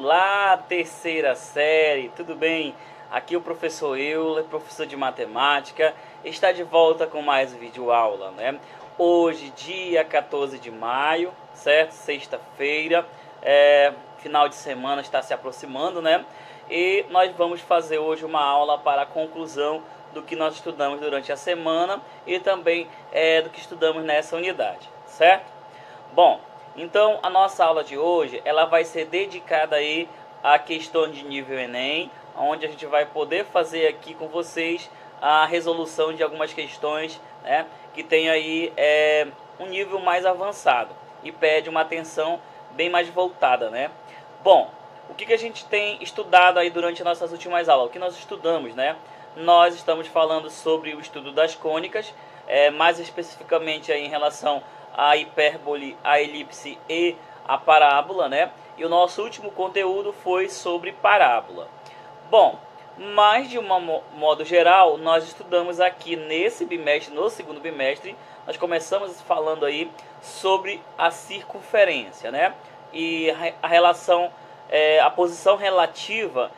Olá, terceira série, tudo bem? Aqui é o professor Euler, professor de matemática, está de volta com mais vídeo aula, né? Hoje, dia 14 de maio, certo? Sexta-feira, final de semana está se aproximando, né? E nós vamos fazer hoje uma aula para a conclusão do que nós estudamos durante a semana e também do que estudamos nessa unidade, certo? Bom, então a nossa aula de hoje ela vai ser dedicada aí a questões de nível Enem, onde a gente vai poder fazer aqui com vocês a resolução de algumas questões, né, que tem aí um nível mais avançado e pede uma atenção bem mais voltada, né? Bom, o que a gente tem estudado aí durante as nossas últimas aulas? O que nós estudamos, né? Nós estamos falando sobre o estudo das cônicas, mais especificamente aí em relação à hipérbole, a elipse e a parábola, né? E o nosso último conteúdo foi sobre parábola. Bom, mas de um modo geral, nós estudamos aqui nesse bimestre, no segundo bimestre, nós começamos falando aí sobre a circunferência, né? E a relação, a posição relativa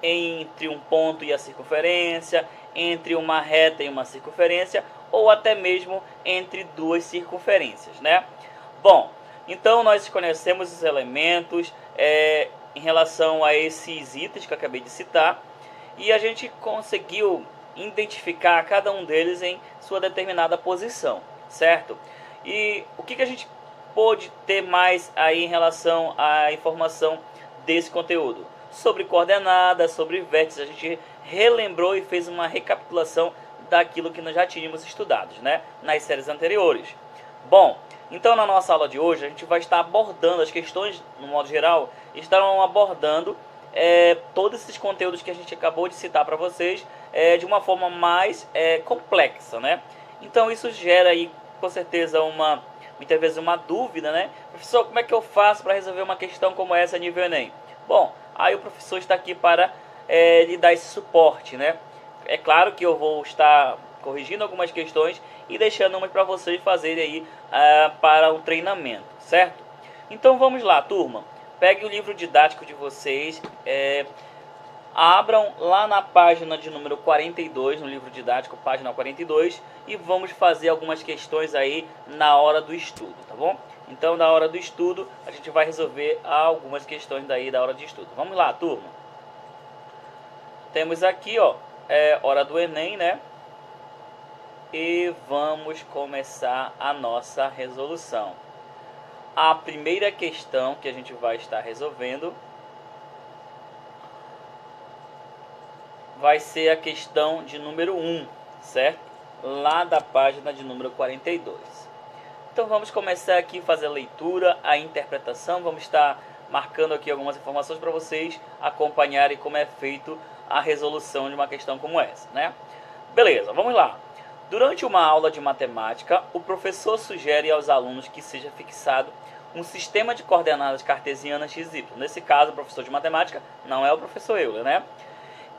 entre um ponto e a circunferência, entre uma reta e uma circunferência, ou até mesmo entre duas circunferências, né? Bom, então nós conhecemos os elementos em relação a esses itens que eu acabei de citar, e a gente conseguiu identificar cada um deles em sua determinada posição, certo? E o que a gente pôde ter mais aí em relação à informação desse conteúdo? Sobre coordenadas, sobre vértices, a gente relembrou e fez uma recapitulação daquilo que nós já tínhamos estudado, né, nas séries anteriores. Bom, então na nossa aula de hoje a gente vai estar abordando as questões, no modo geral, estarão abordando todos esses conteúdos que a gente acabou de citar para vocês de uma forma mais complexa, né? Então isso gera aí com certeza muitas vezes uma dúvida, né? Professor, como é que eu faço para resolver uma questão como essa nível Enem? Bom, aí o professor está aqui para lhe dar esse suporte, né? É claro que eu vou estar corrigindo algumas questões e deixando umas para vocês fazerem aí para um treinamento, certo? Então vamos lá, turma. Pegue o livro didático de vocês, abram lá na página de número 42, no livro didático, página 42, e vamos fazer algumas questões aí na hora do estudo, tá bom? Então, na hora do estudo, a gente vai resolver algumas questões daí da hora de estudo. Vamos lá, turma. Temos aqui, ó, hora do Enem, né? E vamos começar a nossa resolução. A primeira questão que a gente vai estar resolvendo vai ser a questão de número 1, certo? Lá da página de número 42. Então vamos começar aqui a fazer a leitura, a interpretação. Vamos estar marcando aqui algumas informações para vocês acompanharem como é feito a resolução de uma questão como essa, né? Beleza, vamos lá. Durante uma aula de matemática, o professor sugere aos alunos que seja fixado um sistema de coordenadas cartesianas x, y. Nesse caso, o professor de matemática não é o professor Euler, né?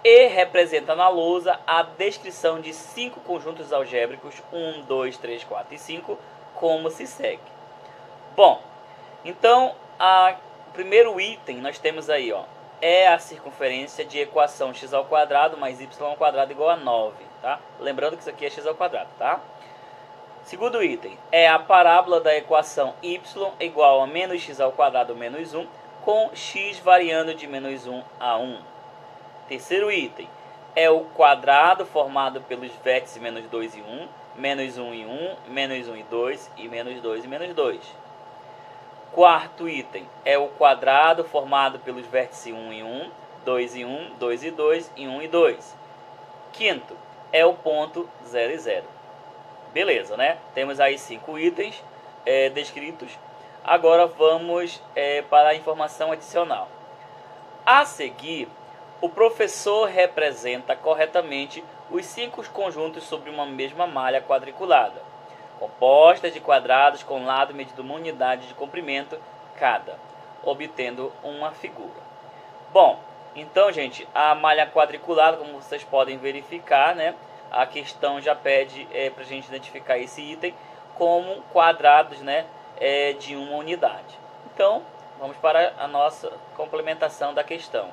E representa na lousa a descrição de 5 conjuntos algébricos, 1, 2, 3, 4 e 5, como se segue. Bom, então, o primeiro item nós temos aí, ó, é a circunferência de equação x² mais y² igual a 9, tá? Lembrando que isso aqui é x², tá? Segundo item, é a parábola da equação y igual a menos x² menos 1, com x variando de menos 1 a 1. Terceiro item, é o quadrado formado pelos vértices menos 2 e 1, menos 1 e 1, menos 1 e 2 e menos 2 e menos 2. Quarto item, é o quadrado formado pelos vértices 1 e 1, 2 e 1, 2 e 2 e 1 e 2. Quinto, é o ponto 0 e 0. Beleza, né? Temos aí 5 itens descritos. Agora vamos para a informação adicional. A seguir, o professor representa corretamente os 5 conjuntos sobre uma mesma malha quadriculada, composta de quadrados com lado medido uma unidade de comprimento cada, obtendo uma figura. Bom, então, gente, a malha quadriculada, como vocês podem verificar, né, a questão já pede para a gente identificar esse item como quadrados, né, de uma unidade. Então, Vamos para a nossa complementação da questão.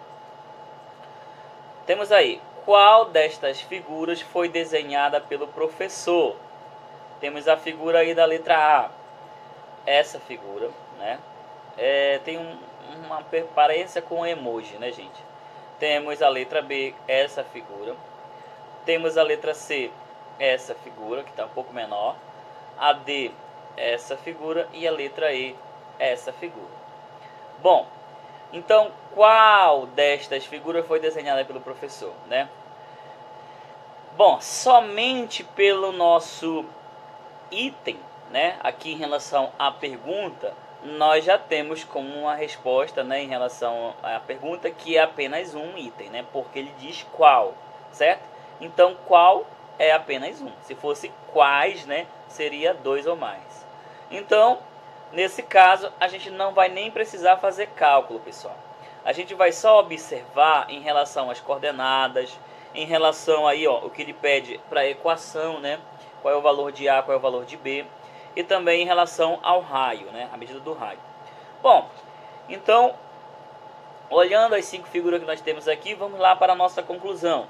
Temos aí, qual destas figuras foi desenhada pelo professor? Temos a figura aí da letra A. Essa figura, né? Tem uma parecência com emoji, né, gente? Temos a letra B, essa figura. Temos a letra C, essa figura, que está um pouco menor. A D, essa figura. E a letra E, essa figura. Bom, então, qual destas figuras foi desenhada pelo professor, né? Bom, somente pelo nosso item, né? Aqui em relação à pergunta, nós já temos como uma resposta, né? Em relação à pergunta, que é apenas um item, né? Porque ele diz qual, certo? Então, qual é apenas um. Se fosse quais, né? Seria 2 ou mais. Então, nesse caso, a gente não vai nem precisar fazer cálculo, pessoal. A gente vai só observar em relação às coordenadas, em relação aí, ó, o que ele pede para a equação, né? Qual é o valor de A, qual é o valor de B. E também em relação ao raio, né? A medida do raio. Bom, então, olhando as 5 figuras que nós temos aqui, vamos lá para a nossa conclusão.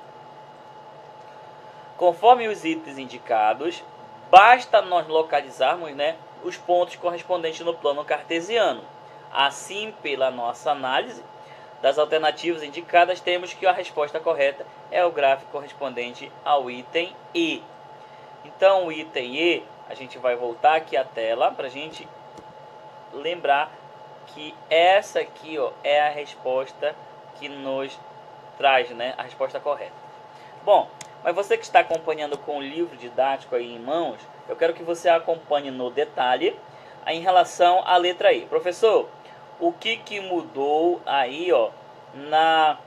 Conforme os itens indicados, basta nós localizarmos, né, os pontos correspondentes no plano cartesiano. Assim, pela nossa análise das alternativas indicadas, temos que a resposta correta é o gráfico correspondente ao item E. Então, o item E, a gente vai voltar aqui à tela para a gente lembrar que essa aqui, ó, é a resposta que nos traz, né, a resposta correta. Bom, mas você que está acompanhando com o livro didático aí em mãos, eu quero que você acompanhe no detalhe em relação à letra E. Professor, o que mudou aí, ó, na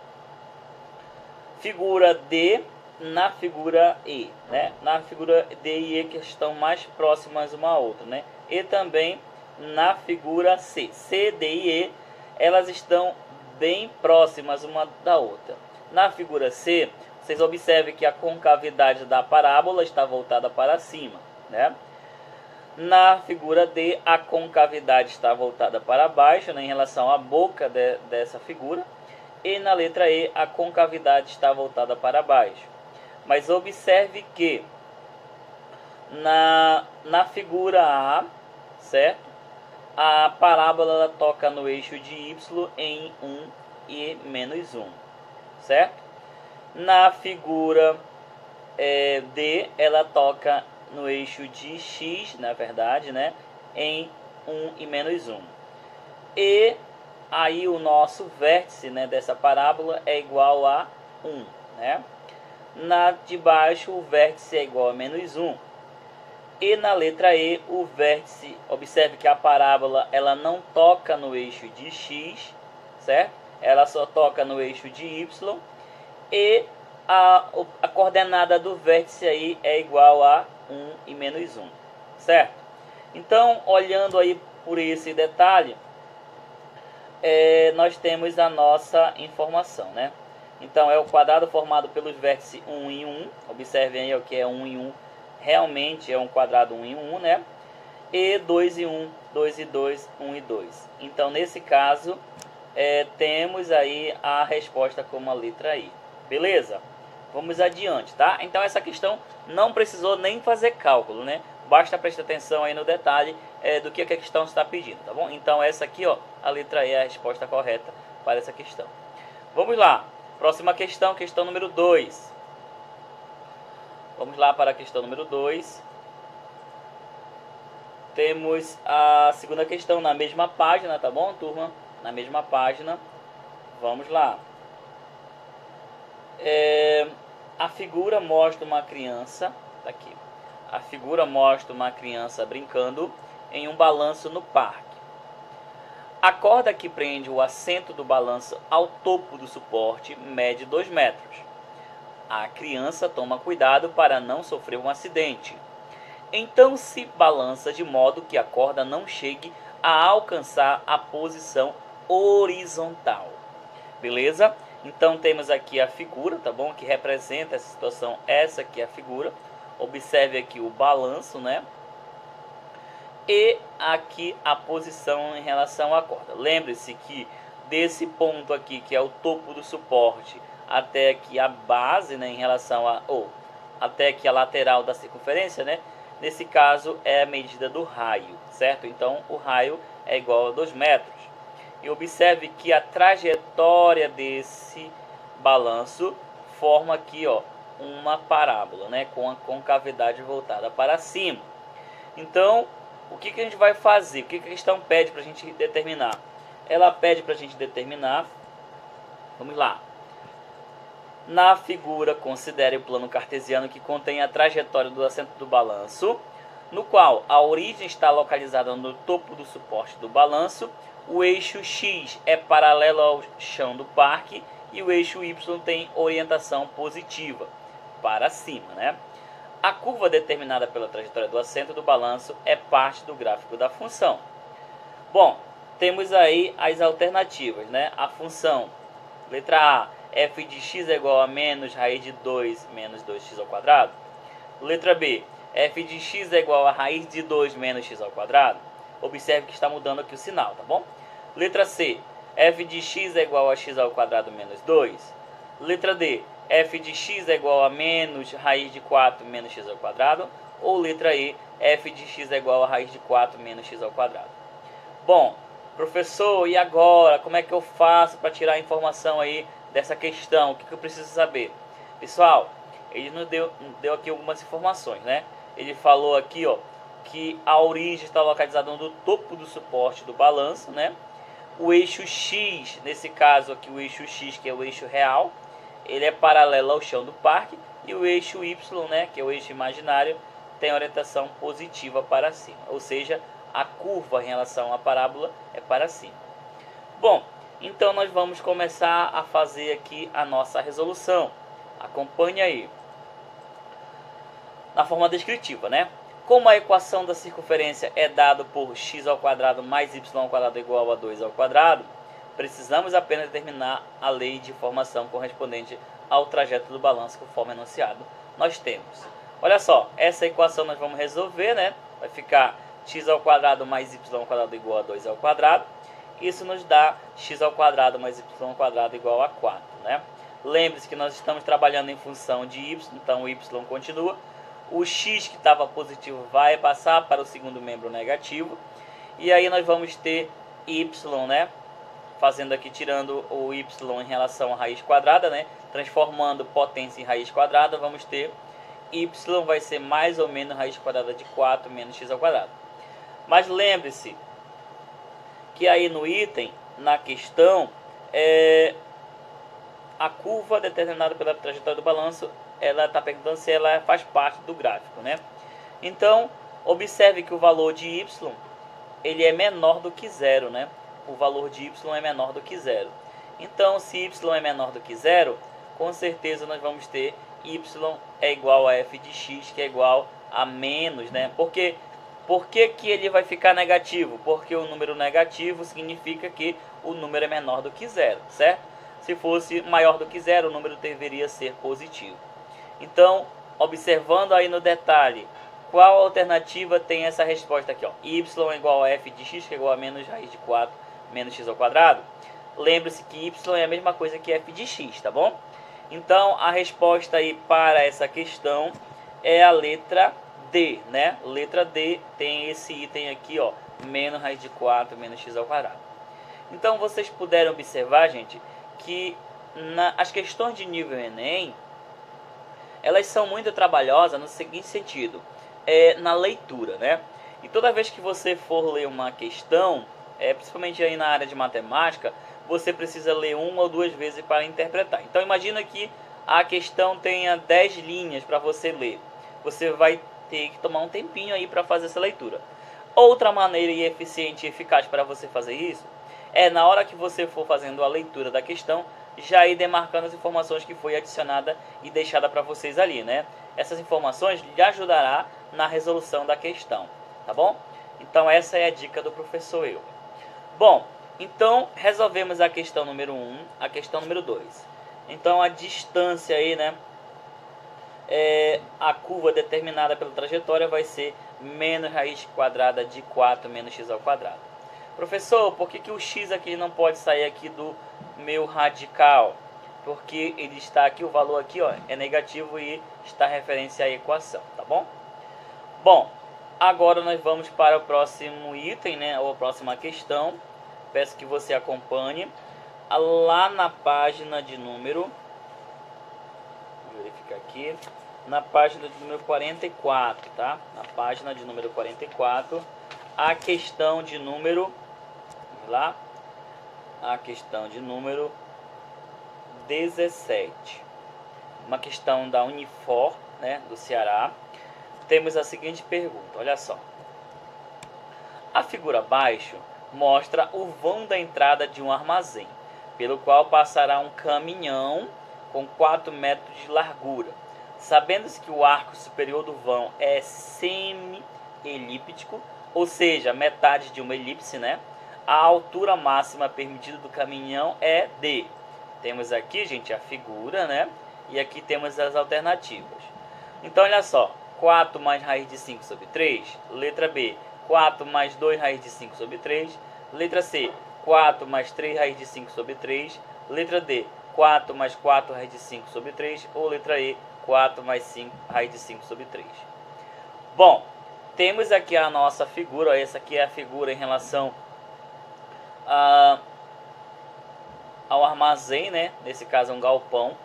figura D, na figura E, né? Na figura D e E que estão mais próximas uma à outra, né? E também na figura C. C, D e E, elas estão bem próximas uma da outra. Na figura C, vocês observem que a concavidade da parábola está voltada para cima, né? Na figura D, a concavidade está voltada para baixo, né, em relação à boca dessa figura. E na letra E, a concavidade está voltada para baixo. Mas observe que na figura A, certo? A parábola ela toca no eixo de Y em 1 e menos 1, certo? Na figura D, ela toca no eixo de X, na verdade, né, em 1 e menos 1. E aí o nosso vértice, né, dessa parábola é igual a 1, né? Na de baixo, o vértice é igual a menos 1. E na letra E, o vértice, observe que a parábola ela não toca no eixo de X, certo? Ela só toca no eixo de Y. E a coordenada do vértice aí é igual a 1 e menos 1, certo? Então, olhando aí por esse detalhe, nós temos a nossa informação, né? Então, é o quadrado formado pelos vértices 1 e 1. Observem aí o que é 1 e 1. Realmente é um quadrado 1 e 1, né? E 2 e 1, 2 e 2, 1 e 2. Então, nesse caso, temos aí a resposta como a letra I. Beleza? Vamos adiante, tá? Então, essa questão não precisou nem fazer cálculo, né? Basta prestar atenção aí no detalhe do que a questão está pedindo, tá bom? Então, essa aqui, ó, a letra E é a resposta correta para essa questão. Vamos lá. Próxima questão, questão número 2. Vamos lá para a questão número 2. Temos a segunda questão na mesma página, tá bom, turma? Na mesma página. Vamos lá. A figura mostra uma criança, aqui. A figura mostra uma criança brincando em um balanço no parque. A corda que prende o assento do balanço ao topo do suporte mede 2 metros. A criança toma cuidado para não sofrer um acidente. Então se balança de modo que a corda não chegue a alcançar a posição horizontal. Beleza? Então temos aqui a figura, tá bom? Que representa essa situação. Essa aqui é a figura. Observe aqui o balanço, né? e aqui a posição em relação à corda. Lembre-se que desse ponto aqui, que é o topo do suporte, até aqui a base, né, em relação a até aqui a lateral da circunferência, né? Nesse caso é a medida do raio, certo? Então o raio é igual a 2 metros. E observe que a trajetória desse balanço forma aqui, ó, uma parábola, né, com a concavidade voltada para cima. Então, o que a gente vai fazer? O que a questão pede para a gente determinar? Ela pede para a gente determinar, vamos lá. Na figura, considere o plano cartesiano que contém a trajetória do assento do balanço, no qual a origem está localizada no topo do suporte do balanço, o eixo X é paralelo ao chão do parque e o eixo Y tem orientação positiva, para cima, né? A curva determinada pela trajetória do assento do balanço é parte do gráfico da função. Bom, temos aí as alternativas, né? A função, letra A, f de x é igual a menos raiz de 2 menos 2x ao quadrado. Letra B, f de x é igual a raiz de 2 menos x ao quadrado. Observe que está mudando aqui o sinal, tá bom? Letra C, f de x é igual a x ao quadrado menos 2. Letra D, f de x é igual a menos raiz de 4 menos x ao quadrado. Ou letra E, f de x é igual a raiz de 4 menos x ao quadrado. Bom, professor, e agora? Como é que eu faço para tirar a informação aí dessa questão? O que eu preciso saber? Pessoal, ele nos deu aqui algumas informações, né? Ele falou aqui, ó, que a origem está localizada no topo do suporte do balanço, né? O eixo X, nesse caso aqui o eixo X, que é o eixo real, ele é paralelo ao chão do parque, e o eixo Y, né, que é o eixo imaginário, tem orientação positiva para cima, ou seja, a curva em relação à parábola é para cima. Bom, então nós vamos começar a fazer aqui a nossa resolução. Acompanhe aí. Na forma descritiva, né? Como a equação da circunferência é dada por x ao quadrado mais y ao quadrado igual a 2 ao quadrado, precisamos apenas determinar a lei de formação correspondente ao trajeto do balanço conforme enunciado. Nós temos, olha só, essa equação nós vamos resolver, né? Vai ficar x ao quadrado mais y ao quadrado igual a 2 ao quadrado. Isso nos dá x ao quadrado mais y ao quadrado igual a 4, né? Lembre-se que nós estamos trabalhando em função de y, então o y continua. O x que estava positivo vai passar para o segundo membro negativo. E aí nós vamos ter y, né? Fazendo aqui, tirando o y em relação à raiz quadrada, né? Transformando potência em raiz quadrada, vamos ter y vai ser mais ou menos raiz quadrada de 4 menos x ao quadrado. Mas lembre-se que aí no item, na questão, a curva determinada pela trajetória do balanço, ela está perguntando se ela faz parte do gráfico, né? Então, observe que o valor de y, ele é menor do que zero, né? O valor de y é menor do que zero. Então, se y é menor do que zero, com certeza nós vamos ter y é igual a f de x, que é igual a menos, né? Por que ele vai ficar negativo? Porque o número negativo significa que o número é menor do que zero, certo? Se fosse maior do que zero, o número deveria ser positivo. Então, observando aí no detalhe, qual alternativa tem essa resposta aqui, ó? Y é igual a f de x, que é igual a menos raiz de 4 menos x ao quadrado. Lembre-se que y é a mesma coisa que f de x, tá bom? Então, a resposta aí para essa questão é a letra D, né? Letra D tem esse item aqui, ó, menos raiz de 4 menos x ao quadrado. Então, vocês puderam observar, gente, que as questões de nível Enem, elas são muito trabalhosas no seguinte sentido, na leitura, né? E toda vez que você for ler uma questão, principalmente aí na área de matemática, você precisa ler uma ou duas vezes para interpretar. Então imagina que a questão tenha 10 linhas para você ler. Você vai ter que tomar um tempinho aí para fazer essa leitura. Outra maneira eficiente e eficaz para você fazer isso é na hora que você for fazendo a leitura da questão, já ir demarcando as informações que foi adicionada e deixada para vocês ali, né? Essas informações lhe ajudará na resolução da questão, tá bom? Então essa é a dica do professor Eu. Bom, então resolvemos a questão número 1, a questão número 2. Então a distância aí, né, a curva determinada pela trajetória vai ser menos raiz quadrada de 4 menos x ao quadrado. Professor, por que o x aqui não pode sair aqui do meu radical? Porque ele está aqui, o valor aqui ó, é negativo e está referência à equação, tá bom? Bom, agora nós vamos para o próximo item, né, ou a próxima questão. Peço que você acompanhe lá na página de número, vou verificar aqui, na página de número 44, tá? Na página de número 44, a questão de número, vamos lá, a questão de número 17. Uma questão da Unifor, né, do Ceará. Temos a seguinte pergunta, olha só. A figura abaixo mostra o vão da entrada de um armazém, pelo qual passará um caminhão com 4 metros de largura. Sabendo-se que o arco superior do vão é semi-elíptico, ou seja, metade de uma elipse, né? A altura máxima permitida do caminhão é d. Temos aqui, gente, a figura, né? E aqui temos as alternativas. Então, olha só. 4 mais raiz de 5 sobre 3. Letra B. 4 mais 2 raiz de 5 sobre 3. Letra C. 4 mais 3 raiz de 5 sobre 3. Letra D. 4 mais 4 raiz de 5 sobre 3. Ou letra E. 4 mais 5 raiz de 5 sobre 3. Bom, temos aqui a nossa figura. Essa aqui é a figura em relação ao armazém, né? Nesse caso é um galpão.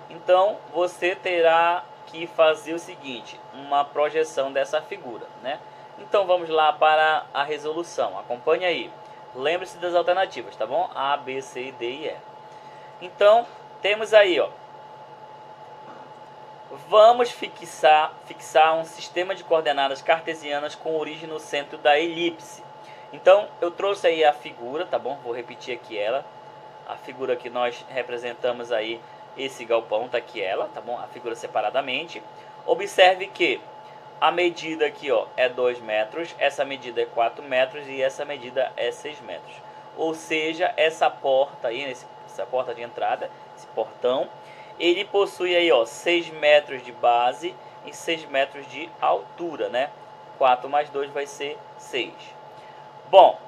Então você terá que fazer o seguinte, uma projeção dessa figura, né? Então vamos lá para a resolução. Acompanhe aí. Lembre-se das alternativas, tá bom? A, B, C, D e E. Então temos aí, ó. Vamos fixar um sistema de coordenadas cartesianas com origem no centro da elipse. Então eu trouxe aí a figura, tá bom? Vou repetir aqui ela. A figura que nós representamos aí, esse galpão, tá aqui ela, tá bom? A figura separadamente. Observe que a medida aqui, ó, é 2 metros, essa medida é 4 metros e essa medida é 6 metros. Ou seja, essa porta aí, essa porta de entrada, esse portão, ele possui aí, ó, 6 metros de base e 6 metros de altura, né? 4 mais 2 vai ser 6. Bom,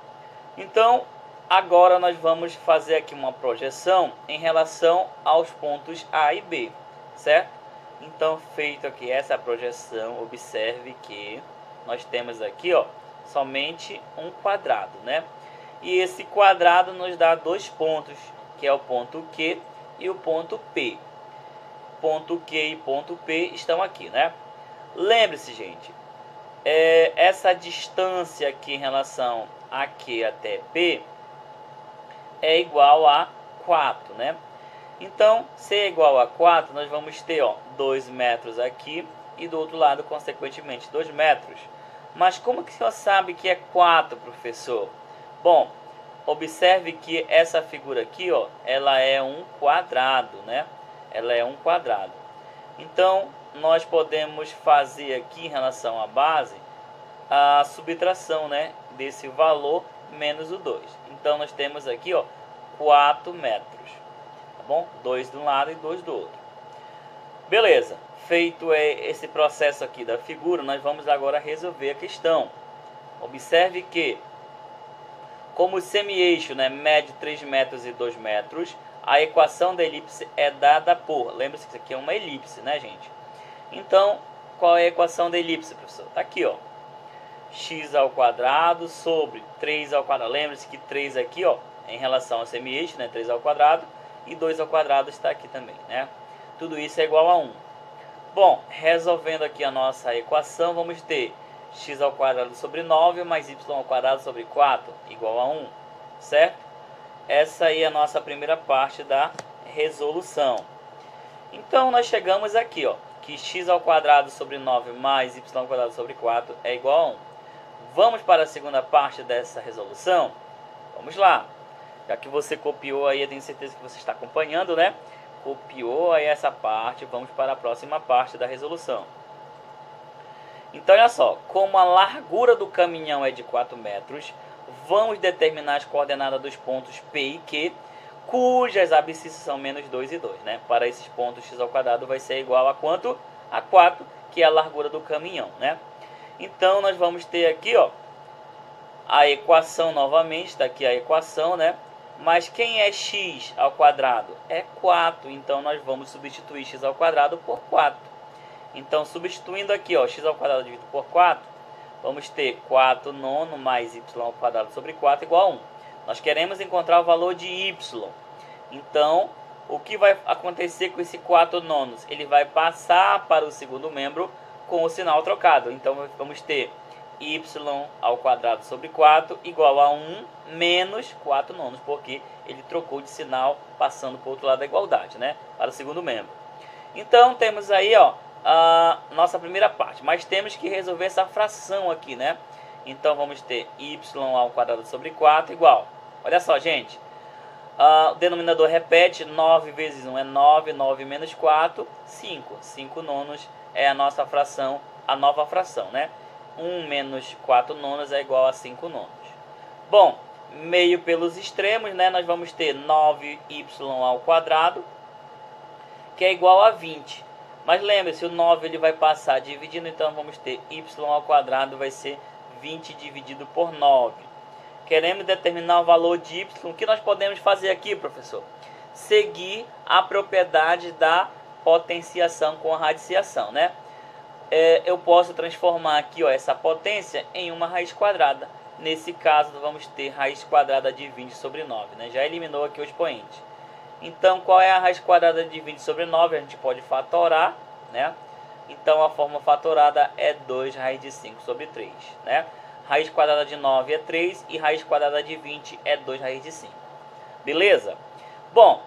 então agora nós vamos fazer aqui uma projeção em relação aos pontos A e B, certo? Então, feito aqui essa projeção, observe que nós temos aqui, ó, somente um quadrado, né? E esse quadrado nos dá 2 pontos, que é o ponto Q e o ponto P. Ponto Q e ponto P estão aqui, né? Lembre-se, gente, essa distância aqui em relação a Q até P é igual a 4, né? Então, se é igual a 4, nós vamos ter, ó, 2 metros aqui e do outro lado, consequentemente, 2 metros. Mas como que o senhor sabe que é 4, professor? Bom, observe que essa figura aqui, ó, ela é um quadrado, né? Ela é um quadrado. Então, nós podemos fazer aqui em relação à base a subtração, né, desse valor menos o 2. Então, nós temos aqui, ó, 4 metros. Tá bom? 2 de um lado e 2 do outro. Beleza. Feito esse processo aqui da figura, nós vamos agora resolver a questão. Observe que, como o semi-eixo, né, mede 3 metros e 2 metros, a equação da elipse é dada por... Lembra-se que isso aqui é uma elipse, né, gente? Então, qual é a equação da elipse, professor? Está aqui, ó. X ao quadrado sobre 3 ao quadrado. Lembra-se que 3 aqui, ó, em relação ao semi-eixo, né, 3 ao quadrado, e 2 ao quadrado está aqui também, né? Tudo isso é igual a 1. Bom, resolvendo aqui a nossa equação, vamos ter x ao quadrado sobre 9 mais y ao quadrado sobre 4 igual a 1, certo? Essa aí é a nossa primeira parte da resolução. Então, nós chegamos aqui, ó, que x ao quadrado sobre 9 mais y ao quadrado sobre 4 é igual a 1. Vamos para a segunda parte dessa resolução? Vamos lá. Já que você copiou aí, eu tenho certeza que você está acompanhando, né? Copiou aí essa parte, vamos para a próxima parte da resolução. Então, olha só, como a largura do caminhão é de 4 metros, vamos determinar as coordenadas dos pontos P e Q, cujas abscissas são menos 2 e 2, né? Para esses pontos, x ao quadrado vai ser igual a quanto? A4, que é a largura do caminhão, né? Então, nós vamos ter aqui, ó, a equação novamente, está aqui a equação, né? Mas quem é x ao quadrado? É 4, então nós vamos substituir x ao quadrado por 4. Então, substituindo aqui, ó, x ao quadrado dividido por 4, vamos ter 4 nono mais y ao quadrado sobre 4 igual a 1. Nós queremos encontrar o valor de y. Então, o que vai acontecer com esse 4 nonos? Ele vai passar para o segundo membro com o sinal trocado. Então, vamos ter y ao quadrado sobre 4 igual a 1 menos 4 nonos, porque ele trocou de sinal passando para o outro lado da igualdade, né? Para o segundo membro. Então, temos aí, ó, a nossa primeira parte, mas temos que resolver essa fração aqui, né? Então, vamos ter y ao quadrado sobre 4 igual, olha só, gente, o denominador repete, 9 vezes 1 é 9, 9 menos 4, 5. 5 nonos é a nossa fração, a nova fração, né? 1 menos 4 nonos é igual a 5 nonos. Bom, meio pelos extremos, né? Nós vamos ter 9y ao quadrado, que é igual a 20. Mas lembre-se, o 9 ele vai passar dividindo, então vamos ter y ao quadrado vai ser 20 dividido por 9. Queremos determinar o valor de y. O que nós podemos fazer aqui, professor? Seguir a propriedade da potenciação com a radiciação, né? Eu posso transformar aqui, ó, essa potência em uma raiz quadrada. Nesse caso, vamos ter raiz quadrada de 20 sobre 9, né? Já eliminou aqui o expoente. Então, qual é a raiz quadrada de 20 sobre 9? A gente pode fatorar, né? Então, a forma fatorada é 2 raiz de 5 sobre 3, né? Raiz quadrada de 9 é 3 e raiz quadrada de 20 é 2 raiz de 5. Beleza? Bom,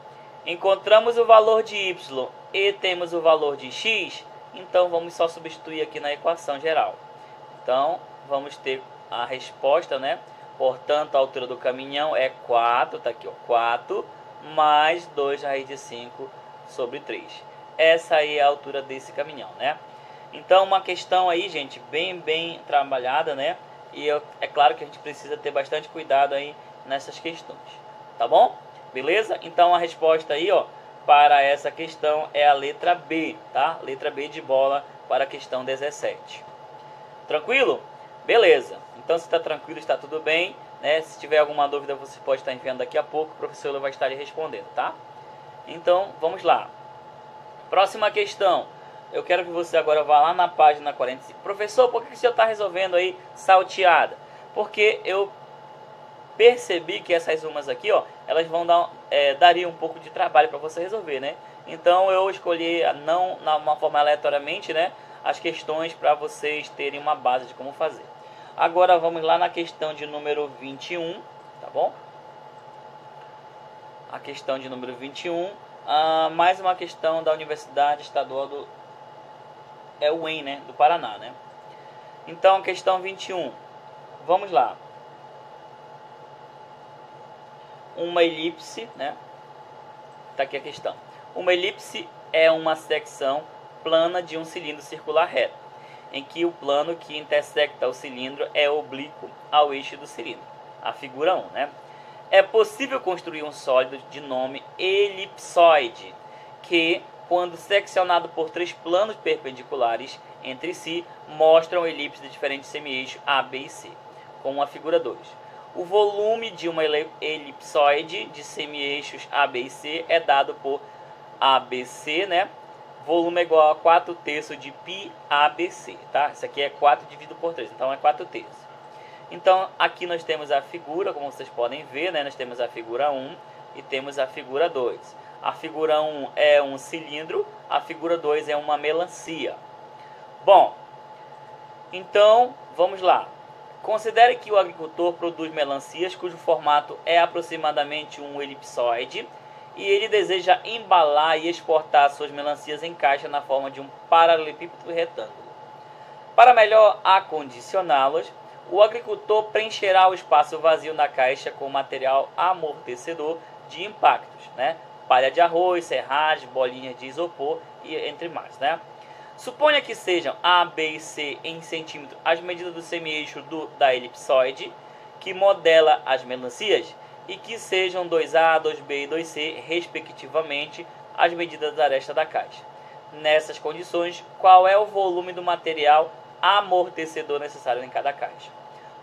encontramos o valor de y e temos o valor de x, então vamos só substituir aqui na equação geral. Então, vamos ter a resposta, né? Portanto, a altura do caminhão é 4, tá aqui, ó, 4 mais 2 raiz de 5 sobre 3. Essa aí é a altura desse caminhão, né? Então, uma questão aí, gente, bem trabalhada, né? E é claro que a gente precisa ter bastante cuidado aí nessas questões, tá bom? Beleza? Então, a resposta aí, ó, para essa questão é a letra B, tá? Letra B de bola para a questão 17. Tranquilo? Beleza. Então, se está tranquilo, está tudo bem, né? Se tiver alguma dúvida, você pode estar enviando daqui a pouco, o professor vai estar lhe respondendo, tá? Então, vamos lá. Próxima questão. Eu quero que você agora vá lá na página 45. Professor, por que o senhor está resolvendo aí salteada? Porque eu percebi que essas umas aqui, ó, elas vão dar, daria um pouco de trabalho para você resolver, né? Então, eu escolhi, não na uma forma aleatoriamente, né, as questões para vocês terem uma base de como fazer. Agora vamos lá na questão de número 21, tá bom? A questão de número 21, mais uma questão da Universidade Estadual do UEM, né, do Paraná, né? Então, questão 21, vamos lá. Uma elipse, né? Tá aqui a questão. Uma elipse é uma secção plana de um cilindro circular reto, em que o plano que intersecta o cilindro é oblíquo ao eixo do cilindro. A figura 1, né? É possível construir um sólido de nome elipsoide, que, quando seccionado por 3 planos perpendiculares entre si, mostram elipses de diferentes semi-eixos A, B e C, como a figura 2. O volume de uma elipsoide de semi-eixos A, B e C é dado por ABC, né? Volume é igual a 4/3 de π ABC, tá? Isso aqui é 4 dividido por 3, então é 4/3. Então, aqui nós temos a figura, como vocês podem ver, né? Nós temos a figura 1 e temos a figura 2. A figura 1 é um cilindro, a figura 2 é uma melancia. Bom, então, vamos lá. Considere que o agricultor produz melancias cujo formato é aproximadamente um elipsoide, e ele deseja embalar e exportar suas melancias em caixa na forma de um paralelepípedo retângulo. Para melhor acondicioná-las, o agricultor preencherá o espaço vazio na caixa com material amortecedor de impactos, né? Palha de arroz, serragem, bolinhas de isopor e entre mais, né? Suponha que sejam A, B e C em centímetro as medidas do semi-eixo da elipsoide, que modela as melancias, e que sejam 2A, 2B e 2C, respectivamente, as medidas da aresta da caixa. nessas condições, qual é o volume do material amortecedor necessário em cada caixa.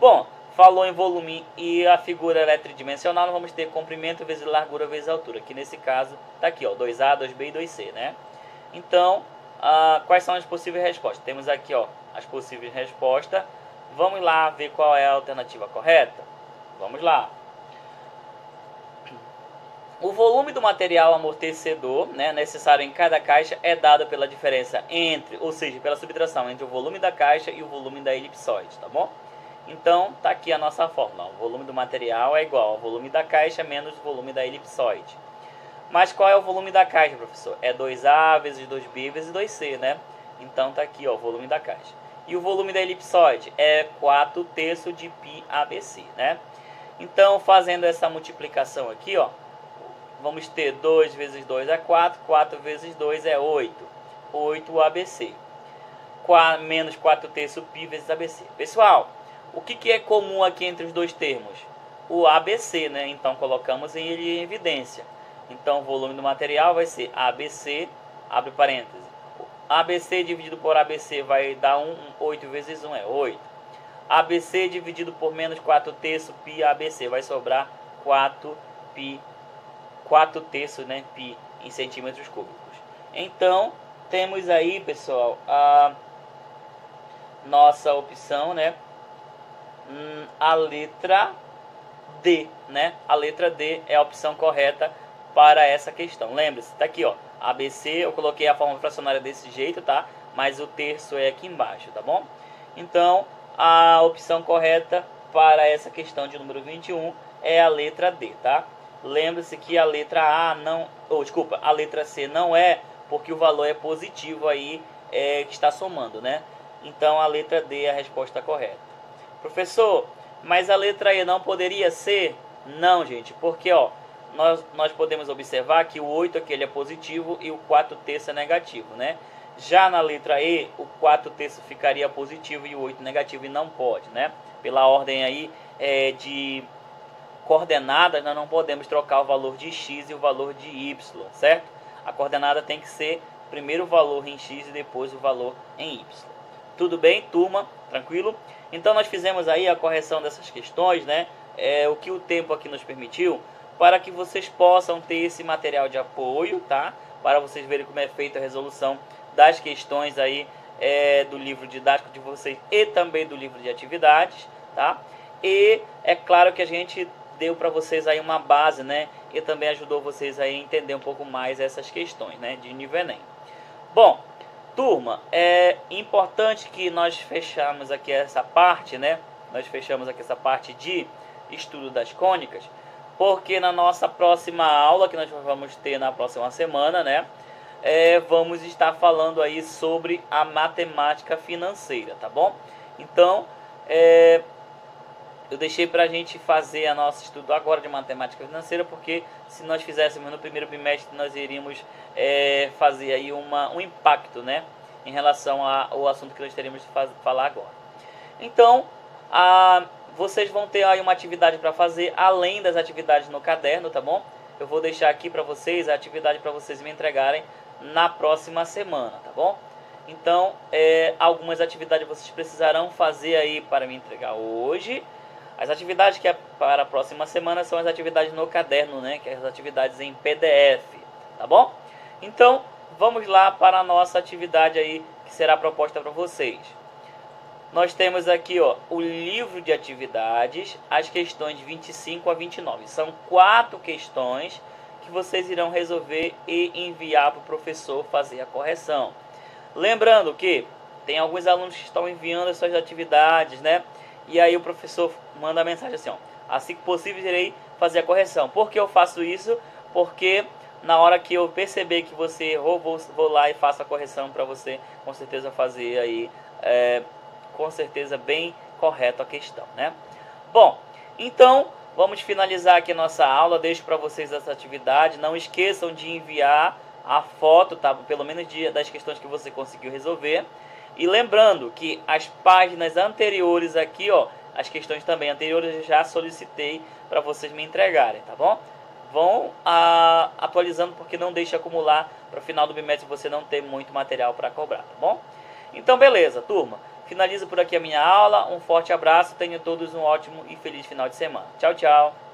Bom, falou em volume e a figura ela é tridimensional, nós vamos ter comprimento vezes largura vezes altura, que nesse caso está aqui, ó, 2A, 2B e 2C, né? Então, quais são as possíveis respostas? Temos aqui, ó, as possíveis respostas. Vamos lá ver qual é a alternativa correta? Vamos lá. O volume do material amortecedor, né, necessário em cada caixa é dado pela diferença entre, ou seja, pela subtração entre o volume da caixa e o volume da elipsoide, tá bom? Então, tá aqui a nossa fórmula. O volume do material é igual ao volume da caixa menos o volume da elipsoide. Mas qual é o volume da caixa, professor? É 2A vezes 2B vezes 2C, né? Então, tá aqui, ó, o volume da caixa. E o volume da elipsoide é 4/3 de π ABC, né? Então, fazendo essa multiplicação aqui, ó, vamos ter 2 vezes 2 é 4, 4 vezes 2 é 8, 8 ABC, menos 4/3 π vezes ABC. Pessoal, o que é comum aqui entre os dois termos? O ABC, né? Então, colocamos ele em evidência. Então, o volume do material vai ser ABC, abre parênteses. ABC dividido por ABC vai dar 8 vezes 1 é 8. ABC dividido por menos 4/3 π ABC vai sobrar 4/3, né, π em centímetros cúbicos. Então, temos aí, pessoal, a nossa opção, né, a letra D, né? A letra D é a opção correta para essa questão. Lembre-se, tá aqui, ó, ABC, eu coloquei a forma fracionária desse jeito, tá? Mas o terço é aqui embaixo, tá bom? Então, a opção correta para essa questão de número 21 é a letra D, tá? Lembre-se que a letra A não, a letra C não é, porque o valor é positivo aí, que está somando, né? Então, a letra D é a resposta correta. Professor, mas a letra E não poderia ser? Não, gente, porque, ó, nós podemos observar que o 8 aqui ele é positivo e o 4/3 é negativo, né? Já na letra E, o 4/3 ficaria positivo e o 8 negativo, e não pode, né? Pela ordem aí de coordenadas, nós não podemos trocar o valor de x e o valor de y, certo? A coordenada tem que ser primeiro o valor em x e depois o valor em y. Tudo bem, turma? Tranquilo? Então, nós fizemos aí a correção dessas questões, né? O que o tempo aqui nos permitiu, para que vocês possam ter esse material de apoio, tá? Para vocês verem como é feita a resolução das questões aí do livro didático de vocês e também do livro de atividades, tá? E é claro que a gente deu para vocês aí uma base, né? E também ajudou vocês aí a entender um pouco mais essas questões, né? De nível Enem. Bom, turma, é importante que nós fechamos aqui essa parte, né? Nós fechamos aqui essa parte de estudo das cônicas, porque na nossa próxima aula, que nós vamos ter na próxima semana, né, vamos estar falando aí sobre a matemática financeira, tá bom? Então, eu deixei para a gente fazer o nosso estudo agora de matemática financeira, porque se nós fizéssemos no primeiro bimestre, nós iríamos fazer aí um impacto, né, em relação ao assunto que nós teríamos de falar agora. Então, vocês vão ter aí uma atividade para fazer, além das atividades no caderno, tá bom? Eu vou deixar aqui para vocês a atividade para vocês me entregarem na próxima semana, tá bom? Então, algumas atividades vocês precisarão fazer aí para me entregar hoje. As atividades que é para a próxima semana são as atividades no caderno, né? Que é as atividades em PDF, tá bom? Então, vamos lá para a nossa atividade aí que será proposta para vocês. Nós temos aqui, ó, o livro de atividades, as questões 25 a 29. São 4 questões que vocês irão resolver e enviar para o professor fazer a correção. Lembrando que tem alguns alunos que estão enviando as suas atividades, né? E aí o professor manda a mensagem assim, ó, assim que possível irei fazer a correção. Por que eu faço isso? Porque na hora que eu perceber que você errou, vou lá e faço a correção para você, com certeza, fazer aí, com certeza, bem correto a questão, né? Bom, então, vamos finalizar aqui a nossa aula. Deixo para vocês essa atividade. Não esqueçam de enviar a foto, tá? Pelo menos das questões que você conseguiu resolver. E lembrando que as páginas anteriores aqui, ó, as questões também anteriores eu já solicitei para vocês me entregarem, tá bom? vão atualizando, porque não deixa acumular para o final do bimestre você não ter muito material para cobrar, tá bom? Então beleza, turma, finalizo por aqui a minha aula, um forte abraço, tenham todos um ótimo e feliz final de semana. Tchau, tchau!